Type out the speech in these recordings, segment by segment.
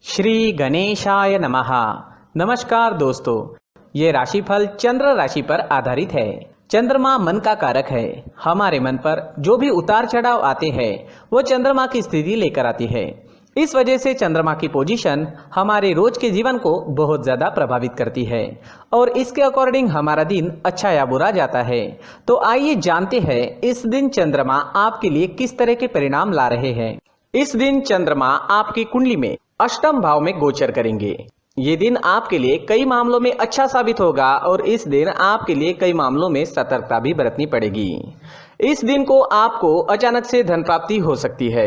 श्री गणेशाय नमः। नमस्कार दोस्तों, ये राशिफल चंद्र राशि पर आधारित है। चंद्रमा मन का कारक है। हमारे मन पर जो भी उतार चढ़ाव आते हैं वो चंद्रमा की स्थिति लेकर आती है। इस वजह से चंद्रमा की पोजीशन हमारे रोज के जीवन को बहुत ज़्यादा प्रभावित करती है और इसके अकॉर्डिंग हमारा दिन अच्छा या बुरा जाता है। तो आइए जानते हैं इस दिन चंद्रमा आपके लिए किस तरह के परिणाम ला रहे हैं। इस दिन चंद्रमा आपकी कुंडली में अष्टम भाव में गोचर करेंगे। ये दिन आपके लिए कई मामलों में अच्छा साबित होगा और इस दिन आपके लिए कई मामलों में सतर्कता भी बरतनी पड़ेगी। इस दिन को आपको अचानक से धन प्राप्ति हो सकती है।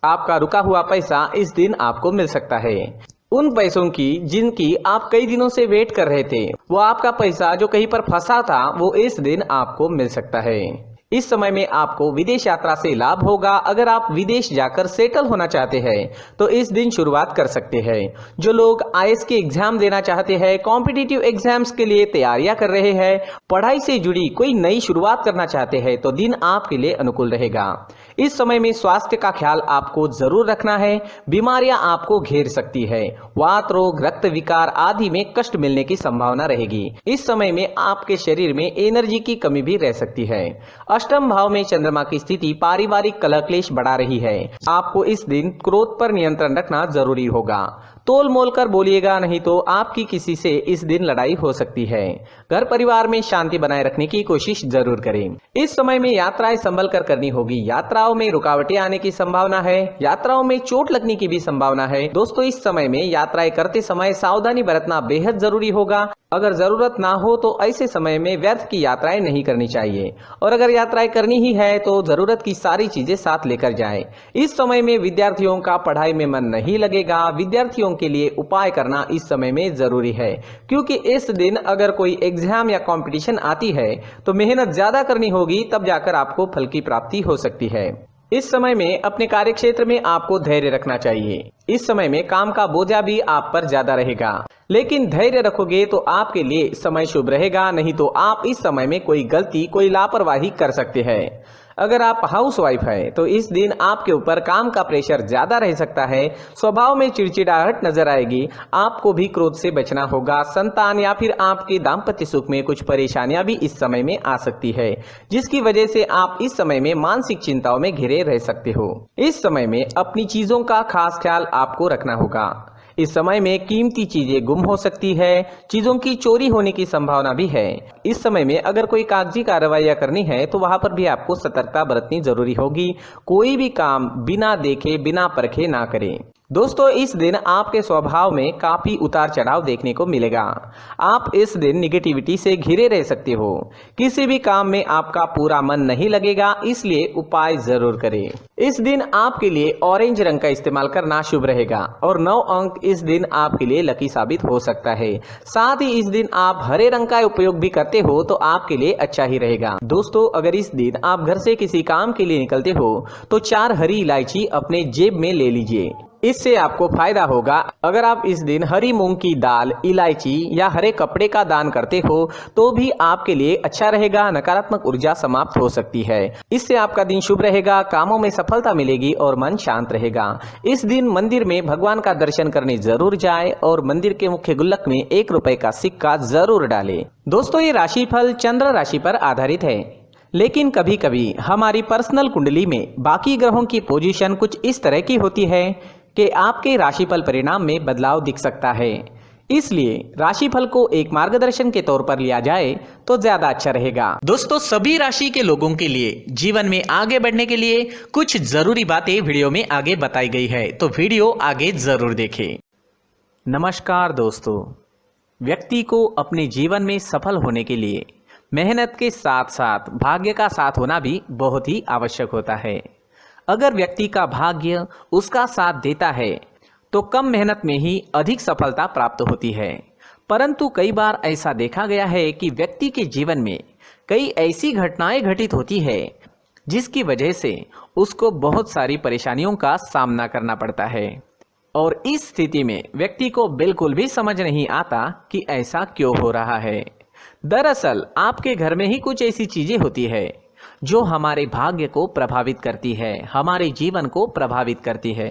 आपका रुका हुआ पैसा इस दिन आपको मिल सकता है। उन पैसों की जिनकी आप कई दिनों से वेट कर रहे थे, वो आपका पैसा जो कहीं पर फंसा था वो इस दिन आपको मिल सकता है। इस समय में आपको विदेश यात्रा से लाभ होगा। अगर आप विदेश जाकर सेटल होना चाहते हैं तो इस दिन शुरुआत कर सकते हैं। जो लोग आईएएस के एग्जाम देना चाहते हैं, कॉम्पिटिटिव एग्जाम्स के लिए तैयारियां कर रहे हैं, पढ़ाई से जुड़ी कोई नई शुरुआत करना चाहते हैं तो दिन आपके लिए अनुकूल रहेगा। इस समय में स्वास्थ्य का ख्याल आपको जरूर रखना है। बीमारियां आपको घेर सकती है। वात रोग, रक्त विकार आदि में कष्ट मिलने की संभावना रहेगी। इस समय में आपके शरीर में एनर्जी की कमी भी रह सकती है। अष्टम भाव में चंद्रमा की स्थिति पारिवारिक कलह क्लेश बढ़ा रही है। आपको इस दिन क्रोध पर नियंत्रण रखना जरूरी होगा। तोल मोल कर बोलिएगा, नहीं तो आपकी किसी से इस दिन लड़ाई हो सकती है। घर परिवार में शांति बनाए रखने की कोशिश जरूर करें। इस समय में यात्राएं संभल कर करनी होगी। यात्राओं में रुकावटें आने की संभावना है। यात्राओं में चोट लगने की भी संभावना है। दोस्तों, इस समय में यात्राएं करते समय सावधानी बरतना बेहद जरूरी होगा। अगर जरूरत ना हो तो ऐसे समय में व्यर्थ की यात्राएं नहीं करनी चाहिए और अगर यात्राएं करनी ही है तो जरूरत की सारी चीजें साथ लेकर जाएं। इस समय में विद्यार्थियों का पढ़ाई में मन नहीं लगेगा। विद्यार्थियों के लिए उपाय करना इस समय में जरूरी है, क्योंकि इस दिन अगर कोई एग्जाम या कंपटीशन आती है तो मेहनत ज्यादा करनी होगी, तब जाकर आपको फल की प्राप्ति हो सकती है। इस समय में अपने कार्यक्षेत्र में आपको धैर्य रखना चाहिए। इस समय में काम का बोझा भी आप पर ज्यादा रहेगा, लेकिन धैर्य रखोगे तो आपके लिए समय शुभ रहेगा। नहीं तो आप इस समय में कोई गलती, कोई लापरवाही कर सकते हैं। अगर आप हाउसवाइफ है तो इस दिन आपके ऊपर काम का प्रेशर ज्यादा रह सकता है। स्वभाव में चिड़चिड़ाहट नजर आएगी। आपको भी क्रोध से बचना होगा। संतान या फिर आपके दाम्पत्य सुख में कुछ परेशानियां भी इस समय में आ सकती है, जिसकी वजह से आप इस समय में मानसिक चिंताओं में घिरे रह सकते हो। इस समय में अपनी चीजों का खास ख्याल आपको रखना होगा। इस समय में कीमती चीजें गुम हो सकती है। चीजों की चोरी होने की संभावना भी है। इस समय में अगर कोई कागजी कार्रवाइयां करनी है तो वहां पर भी आपको सतर्कता बरतनी जरूरी होगी। कोई भी काम बिना देखे, बिना परखे ना करें। दोस्तों, इस दिन आपके स्वभाव में काफी उतार चढ़ाव देखने को मिलेगा। आप इस दिन निगेटिविटी से घिरे रह सकते हो। किसी भी काम में आपका पूरा मन नहीं लगेगा, इसलिए उपाय जरूर करें। इस दिन आपके लिए ऑरेंज रंग का इस्तेमाल करना शुभ रहेगा और 9 अंक इस दिन आपके लिए लकी साबित हो सकता है। साथ ही इस दिन आप हरे रंग का उपयोग भी करते हो तो आपके लिए अच्छा ही रहेगा। दोस्तों, अगर इस दिन आप घर से किसी काम के लिए निकलते हो तो 4 हरी इलायची अपने जेब में ले लीजिए। इससे आपको फायदा होगा। अगर आप इस दिन हरी मूंग की दाल, इलायची या हरे कपड़े का दान करते हो तो भी आपके लिए अच्छा रहेगा। नकारात्मक ऊर्जा समाप्त हो सकती है। इससे आपका दिन शुभ रहेगा, कामों में सफलता मिलेगी और मन शांत रहेगा। इस दिन मंदिर में भगवान का दर्शन करने जरूर जाए और मंदिर के मुख्य गुल्लक में 1 रुपए का सिक्का जरूर डालें। दोस्तों, ये राशिफल चंद्र राशि पर आधारित है, लेकिन कभी कभी हमारी पर्सनल कुंडली में बाकी ग्रहों की पोजीशन कुछ इस तरह की होती है कि आपके राशिफल परिणाम में बदलाव दिख सकता है। इसलिए राशिफल को एक मार्गदर्शन के तौर पर लिया जाए तो ज्यादा अच्छा रहेगा। दोस्तों, सभी राशि के लोगों के लिए जीवन में आगे बढ़ने के लिए कुछ जरूरी बातें वीडियो में आगे बताई गई है, तो वीडियो आगे जरूर देखें। नमस्कार दोस्तों, व्यक्ति को अपने जीवन में सफल होने के लिए मेहनत के साथ साथ भाग्य का साथ होना भी बहुत ही आवश्यक होता है। अगर व्यक्ति का भाग्य उसका साथ देता है तो कम मेहनत में ही अधिक सफलता प्राप्त होती है। परंतु कई बार ऐसा देखा गया है कि व्यक्ति के जीवन में कई ऐसी घटनाएं घटित होती है जिसकी वजह से उसको बहुत सारी परेशानियों का सामना करना पड़ता है और इस स्थिति में व्यक्ति को बिल्कुल भी समझ नहीं आता कि ऐसा क्यों हो रहा है। दरअसल आपके घर में ही कुछ ऐसी चीजें होती है जो हमारे भाग्य को प्रभावित करती है, हमारे जीवन को प्रभावित करती है।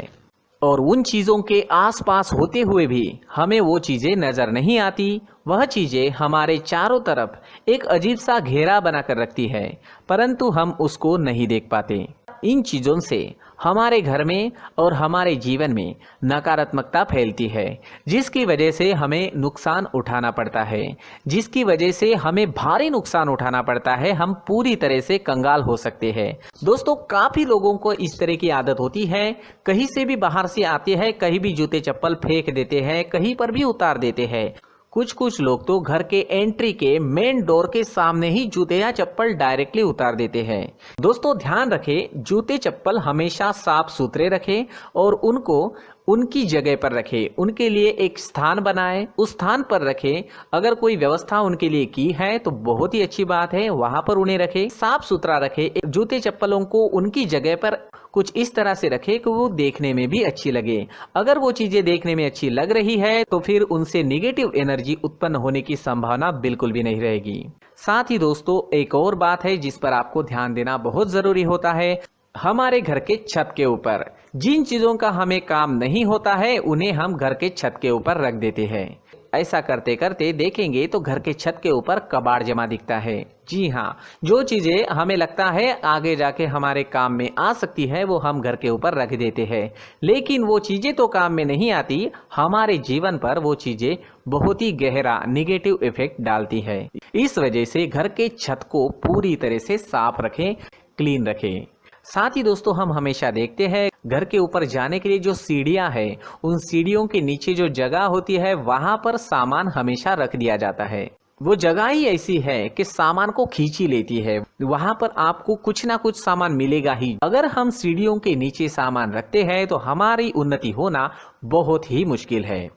और उन चीज़ों के आसपास होते हुए भी हमें वो चीज़ें नज़र नहीं आती। वह चीज़ें हमारे चारों तरफ एक अजीब सा घेरा बनाकर रखती है, परंतु हम उसको नहीं देख पाते। इन चीज़ों से हमारे घर में और हमारे जीवन में नकारात्मकता फैलती है, जिसकी वजह से हमें नुकसान उठाना पड़ता है, जिसकी वजह से हमें भारी नुकसान उठाना पड़ता है। हम पूरी तरह से कंगाल हो सकते हैं। दोस्तों, काफ़ी लोगों को इस तरह की आदत होती है, कहीं से भी बाहर से आते हैं, कहीं भी जूते चप्पल फेंक देते हैं, कहीं पर भी उतार देते हैं। कुछ लोग तो घर के एंट्री के मेन डोर के सामने ही जूते या चप्पल डायरेक्टली उतार देते हैं। दोस्तों, ध्यान रखें, जूते चप्पल हमेशा साफ सुथरे रखें और उनको उनकी जगह पर रखें। उनके लिए एक स्थान बनाएं, उस स्थान पर रखें। अगर कोई व्यवस्था उनके लिए की है तो बहुत ही अच्छी बात है, वहां पर उन्हें रखें, साफ सुथरा रखें। जूते चप्पलों को उनकी जगह पर कुछ इस तरह से रखें कि वो देखने में भी अच्छी लगे। अगर वो चीजें देखने में अच्छी लग रही है तो फिर उनसे निगेटिव एनर्जी उत्पन्न होने की संभावना बिल्कुल भी नहीं रहेगी। साथ ही दोस्तों, एक और बात है जिस पर आपको ध्यान देना बहुत जरूरी होता है। हमारे घर के छत के ऊपर जिन चीजों का हमें काम नहीं होता है, उन्हें हम घर के छत के ऊपर रख देते हैं। ऐसा करते करते देखेंगे तो घर के छत के ऊपर कबाड़ जमा दिखता है। जी हाँ, जो चीजें हमें लगता है आगे जाके हमारे काम में आ सकती है, वो हम घर के ऊपर रख देते हैं, लेकिन वो चीजें तो काम में नहीं आती। हमारे जीवन पर वो चीजें बहुत ही गहरा निगेटिव इफेक्ट डालती है। इस वजह से घर के छत को पूरी तरह से साफ रखें, क्लीन रखें। साथ ही दोस्तों, हम हमेशा देखते हैं घर के ऊपर जाने के लिए जो सीढ़ियां हैं, उन सीढ़ियों के नीचे जो जगह होती है वहां पर सामान हमेशा रख दिया जाता है। वो जगह ही ऐसी है कि सामान को खींच ही लेती है। वहां पर आपको कुछ ना कुछ सामान मिलेगा ही। अगर हम सीढ़ियों के नीचे सामान रखते हैं तो हमारी उन्नति होना बहुत ही मुश्किल है।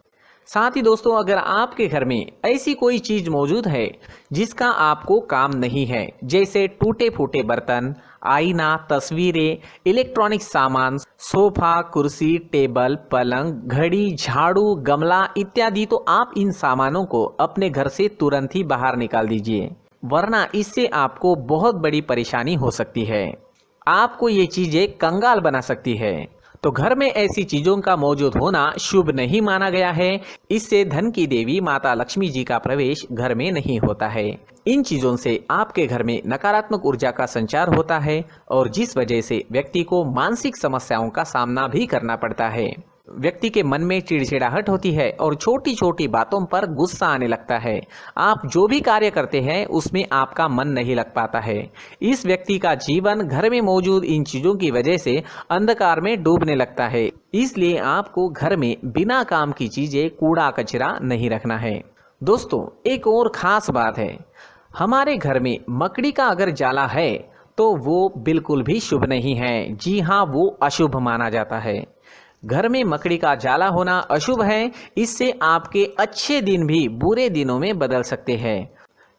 साथ ही दोस्तों, अगर आपके घर में ऐसी कोई चीज मौजूद है जिसका आपको काम नहीं है, जैसे टूटे फूटे बर्तन, आईना, तस्वीरें, इलेक्ट्रॉनिक सामान, सोफा, कुर्सी, टेबल, पलंग, घड़ी, झाड़ू, गमला इत्यादि, तो आप इन सामानों को अपने घर से तुरंत ही बाहर निकाल दीजिए, वरना इससे आपको बहुत बड़ी परेशानी हो सकती है। आपको ये चीजें कंगाल बना सकती है। तो घर में ऐसी चीजों का मौजूद होना शुभ नहीं माना गया है। इससे धन की देवी माता लक्ष्मी जी का प्रवेश घर में नहीं होता है। इन चीजों से आपके घर में नकारात्मक ऊर्जा का संचार होता है और जिस वजह से व्यक्ति को मानसिक समस्याओं का सामना भी करना पड़ता है। व्यक्ति के मन में चिड़चिड़ाहट होती है और छोटी छोटी बातों पर गुस्सा आने लगता है। आप जो भी कार्य करते हैं उसमें आपका मन नहीं लग पाता है। इस व्यक्ति का जीवन घर में मौजूद इन चीजों की वजह से अंधकार में डूबने लगता है। इसलिए आपको घर में बिना काम की चीजें, कूड़ा कचरा नहीं रखना है। दोस्तों, एक और खास बात है, हमारे घर में मकड़ी का अगर जाला है तो वो बिल्कुल भी शुभ नहीं है। जी हाँ, वो अशुभ माना जाता है। घर में मकड़ी का जाला होना अशुभ है। इससे आपके अच्छे दिन भी बुरे दिनों में बदल सकते हैं,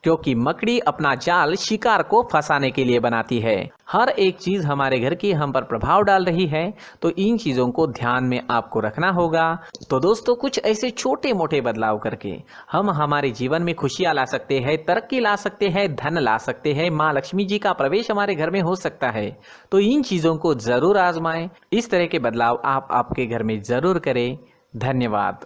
क्योंकि मकड़ी अपना जाल शिकार को फंसाने के लिए बनाती है। हर एक चीज हमारे घर की हम पर प्रभाव डाल रही है, तो इन चीजों को ध्यान में आपको रखना होगा। तो दोस्तों, कुछ ऐसे छोटे मोटे बदलाव करके हम हमारे जीवन में खुशियां ला सकते हैं, तरक्की ला सकते हैं, धन ला सकते हैं, माँ लक्ष्मी जी का प्रवेश हमारे घर में हो सकता है। तो इन चीजों को जरूर आजमाएं। इस तरह के बदलाव आप आपके घर में जरूर करें। धन्यवाद।